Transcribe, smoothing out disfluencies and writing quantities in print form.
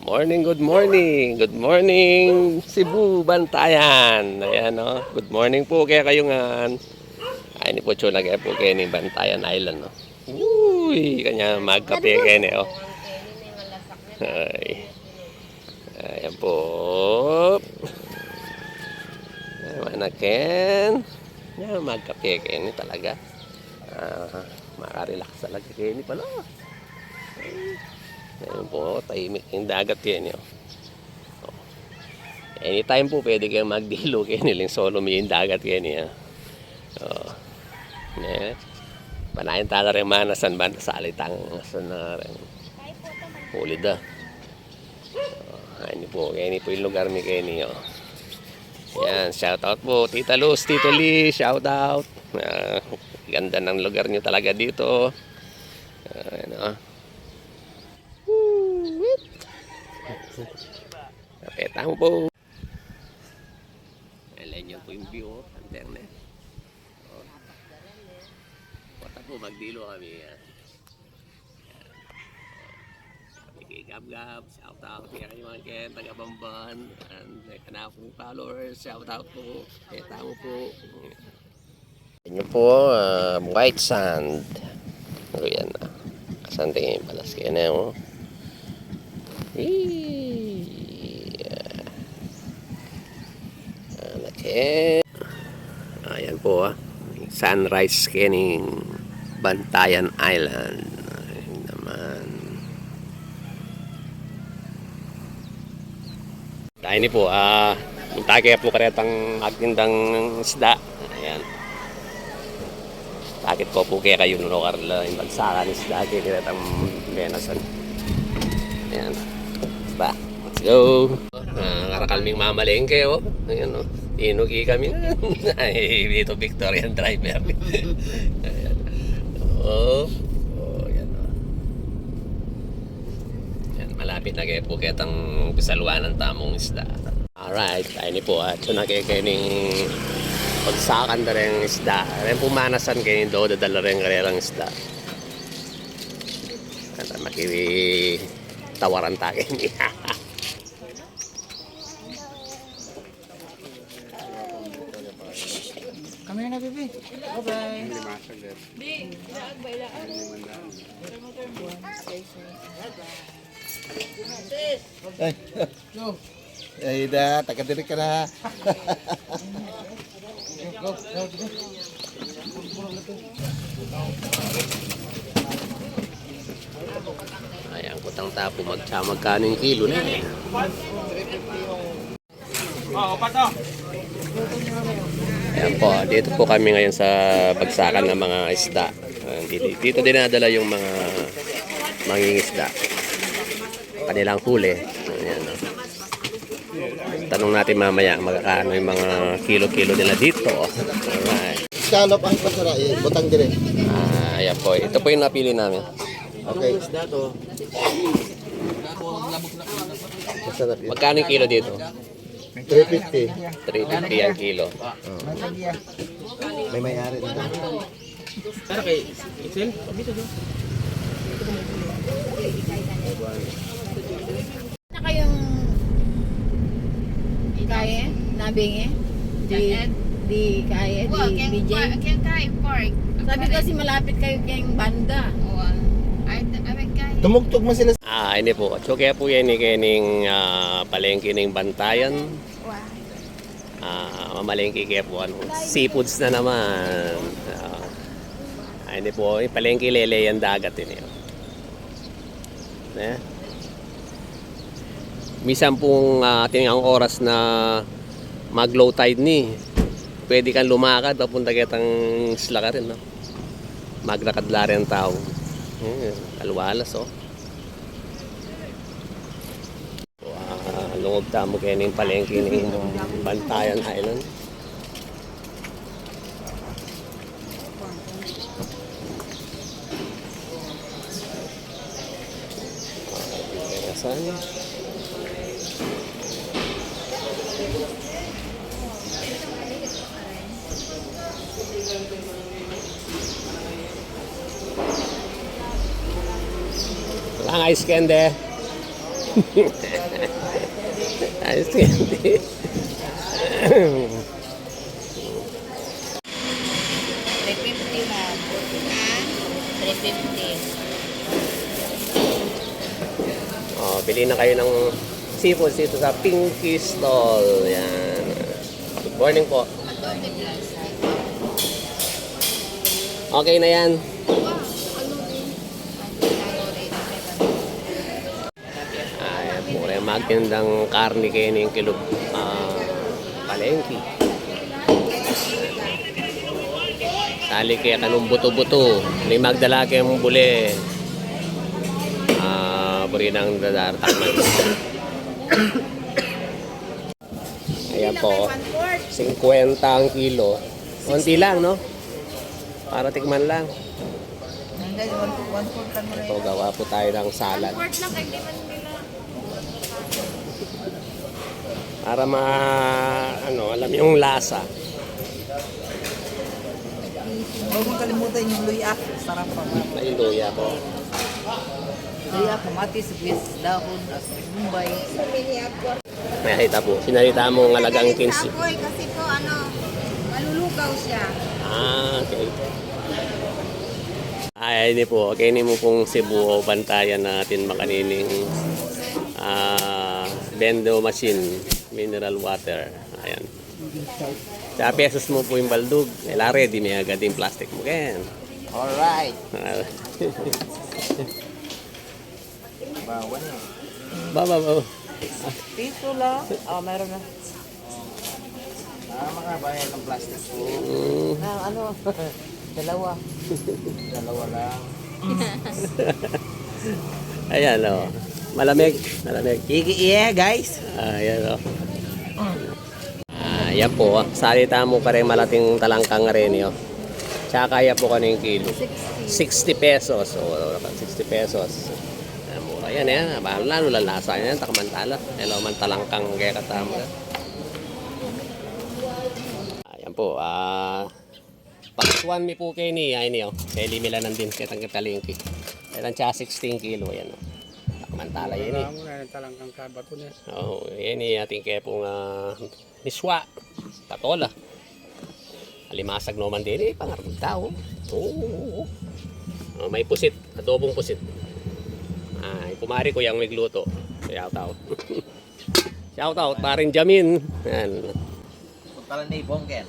Good morning. Good morning, Cebu, Bantayan. Ayan, no? Good morning po kaya kayo nga. Ay, ni po chula kaya po kayo ni Bantayan Island, no? Uy, kanya magkape kayo ni, oh. Ay, ayan po. Manaken. Yan, magkape kayo ni talaga. Makarelax talaga kayo ni pala. Ayun po, tahimik yung dagat yan yun. Anytime po pwede kayong magdilo kayo nilang solo may yung dagat yan yan. Panayin tayo rin manasan ba sa alitang na rin. Huli da. Ayun po, yan po yung lugar ni Kenny. Yan, shout out po. Tita Luz, Tito Lee, shout out. Ganda ng lugar nyo talaga dito. Ayan. Kapeta mo po. Alam nyo po yung view, internet. Pata po, magdilo kami. Gab-gab, shout out. Kaya kayo mga Ken, taga-Bamban. And kana po followers, shout out po. Kapeta mo po. Ayan nyo po, white sand. Ano yan? Kasan tingin palas kayo na yun. Ayan po sunrise scanning Bantayan Island. Ayun naman. Dahil ni po kaya po karetang magtindang isda. Ayan. Bakit po kaya kayo nunokar yung bagsakan isda kaya karetang benasan. Ayan. Ba, let's go. Karakalming mamalengke, oh. Ayan, oh. Inugi kami. Ay, dito Victorian driver. Ayan. Oh, ayan, oh. Ayan, malapit na kayo po kitang pisaluan ng tamong isda. Alright, ayun po. Ito na kayo ng pagsakan na rin isda. Rin pumanasan kayo do, dadala rin karerang isda. At makiwi tawaran tayo niya. Kami na bibi. Bye-bye. Ay, da, taga-diri ka na. Ayan, kutang tapo magkano yung kilo na eh. Ayan po, dito po kami ngayon sa bagsakan ng mga isda. Dito dinadala yung mga mangingisda. Kanilang huli. Ayan, no? Tanong natin mamaya magkano yung mga kilo-kilo nila dito. Alright. Scallop ang kasara, butang dire. Ayan po, ito po yung napili namin. Okay. Masarap yun. Magkano yung kilo dito? 350. 350 ang kilo. May may-ari na. Para kay Excel, pabito do. Na kayong kaya? Nabing di kaya, di BJ? Kaya kaya park. Sabi ko kasi malapit kayo kayong banda. Tumugtog man sila. Hindi po. So kaya po yan kaning palengke ng Bantayan. Mamalengke kaya po seafoods na naman. Hindi po, palengke lele yan dagat yun. Minsan pong tingang oras na mag low tide ni. Pwede kang lumakad papunta kitang isla ka rin, no? Maglakad la rin tao. Alwalas, oh. Lungog tamo kayo ng palengke ng Bantayan Island. Saan? Ang ice candy. Ayos yan. 350 ma'am. Ha? 350. Oh, bili na kayo ng seafood dito sa Pinky Stall. Yan. Good morning po. Adorne Plaza. Okay na yan. Ay, pura magtindang karne kayo ng kilo palengke. Tali kaya kanong buto-buto. May magdala kayong buli. Buri ng dadartakman. Ayan po. 50 ang kilo. Konti lang, no? Para tikman lang. Ito, gawa po tayo ng salad. Work lang kay Diman nila. Para alam yung lasa. Huwag mong kalimutan yung luya. Sarap pa ba? May luya po. Luya, kamatis, sibuyas, dahon, Mumbai. May hita po. Sinalita mo ng alagang 15. Apoy kasi po malulugaw siya. Okay. Ay, hindi po. Okay, hindi mo pong Cebu bantayan natin makanining bendo machine, mineral water. Ayan. Sa pesos mo po yung baldug. Elare, di may agad yung plastic mo. Ken. Alright. Baba. Dito lang. Meron na. Mga bayan ng plastic po. Dalawa. Dalawa lang. Ayan, o. Malamig. Yeah, guys. Ayan, o. Ayan po. Salita mo pa rin malating talangkang rin, o. Tsaka kaya po kanina yung kilo. 60 pesos. O, 60 pesos. Mura yan, yan. Lalo lalasa yan. Takamantala. Hello, man talangkang kaya katama. Ayan po. Pagsuan mi po kayo ay niyo. Kaya limilanan din kitang kitalingki. Kailan siya 16 kilo. Yan, o. Takamantala yan, eh. Talangkang kabato niya. Oo, yan eh, ating kaya pong miswa, patola. Alimasag naman din eh, pangarap tao. Oo. May pusit, adobong pusit. Kumari ko yung migluto. Shout out. Shout out, paring Jamin. Yan. Punta lang na ibong, Ken.